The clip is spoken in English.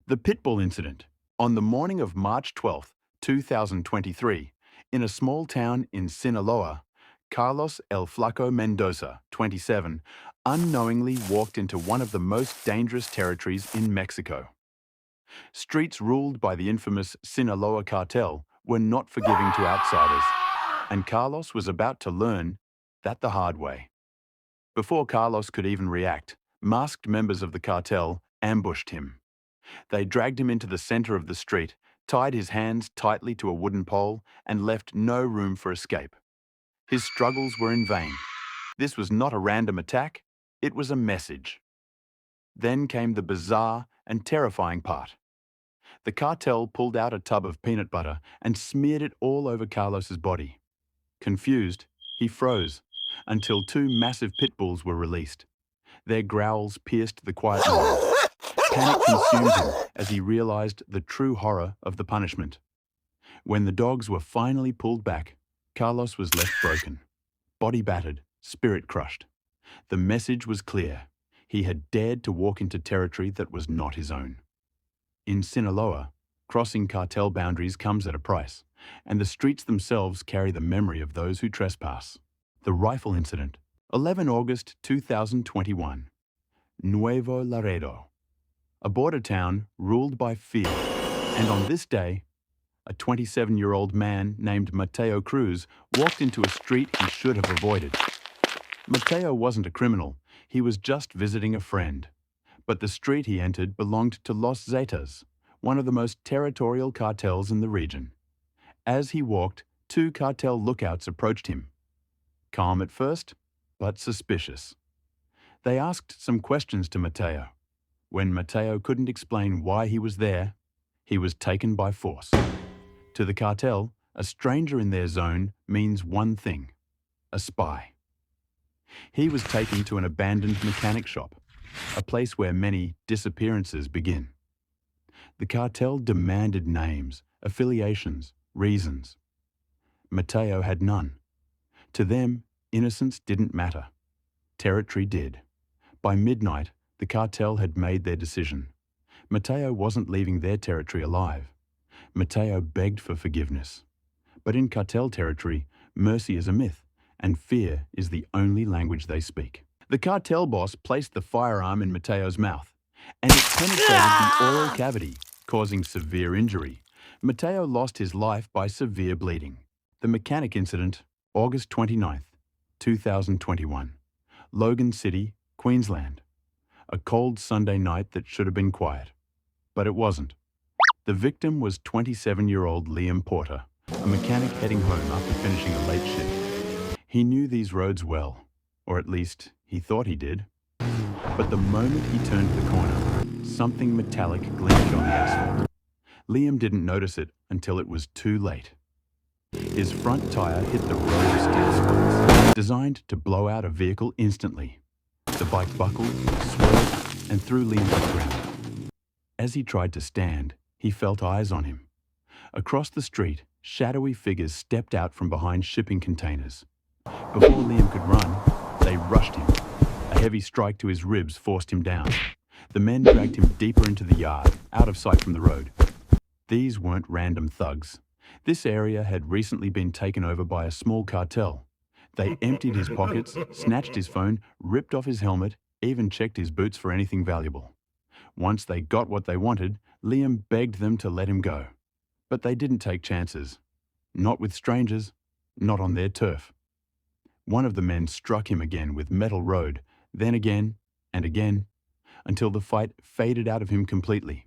The Pitbull Incident. On the morning of March 12, 2023, in a small town in Sinaloa, Carlos El Flaco Mendoza, 27, unknowingly walked into one of the most dangerous territories in Mexico. Streets ruled by the infamous Sinaloa Cartel were not forgiving to outsiders, and Carlos was about to learn that the hard way. Before Carlos could even react, masked members of the cartel ambushed him. They dragged him into the center of the street, tied his hands tightly to a wooden pole, and left no room for escape. His struggles were in vain. This was not a random attack, it was a message. Then came the bizarre and terrifying part. The cartel pulled out a tub of peanut butter and smeared it all over Carlos's body. Confused, he froze until two massive pit bulls were released. Their growls pierced the quiet night. Panic consumed him as he realized the true horror of the punishment. When the dogs were finally pulled back, Carlos was left broken, body battered, spirit crushed. The message was clear. He had dared to walk into territory that was not his own. In Sinaloa, crossing cartel boundaries comes at a price, and the streets themselves carry the memory of those who trespass. The Rifle Incident. 11 August 2021. Nuevo Laredo. A border town ruled by fear. And on this day, a 27-year-old man named Mateo Cruz walked into a street he should have avoided. Mateo wasn't a criminal, he was just visiting a friend. But the street he entered belonged to Los Zetas, one of the most territorial cartels in the region. As he walked, two cartel lookouts approached him. Calm at first, but suspicious. They asked some questions to Mateo. When Mateo couldn't explain why he was there, he was taken by force. To the cartel, a stranger in their zone means one thing: a spy. He was taken to an abandoned mechanic shop, a place where many disappearances begin. The cartel demanded names, affiliations, reasons. Mateo had none. To them, innocence didn't matter. Territory did. By midnight, the cartel had made their decision. Mateo wasn't leaving their territory alive. Mateo begged for forgiveness. But in cartel territory, mercy is a myth, and fear is the only language they speak. The cartel boss placed the firearm in Mateo's mouth, and it penetrated the oral cavity, causing severe injury. Mateo lost his life by severe bleeding. The Mechanic Incident, August 29th, 2021. Logan City, Queensland. A cold Sunday night that should have been quiet. But it wasn't. The victim was 27-year-old Liam Porter, a mechanic heading home after finishing a late shift. He knew these roads well, or at least he thought he did. But the moment he turned the corner, something metallic glinted on the asphalt. Liam didn't notice it until it was too late. His front tire hit the row of steel spokes, designed to blow out a vehicle instantly. The bike buckled, swerved, and threw Liam to the ground. As he tried to stand, he felt eyes on him. Across the street, shadowy figures stepped out from behind shipping containers. Before Liam could run, they rushed him. A heavy strike to his ribs forced him down. The men dragged him deeper into the yard, out of sight from the road. These weren't random thugs. This area had recently been taken over by a small cartel. They emptied his pockets, snatched his phone, ripped off his helmet, even checked his boots for anything valuable. Once they got what they wanted, Liam begged them to let him go. But they didn't take chances. Not with strangers, not on their turf. One of the men struck him again with metal rod, then again and again, until the fight faded out of him completely.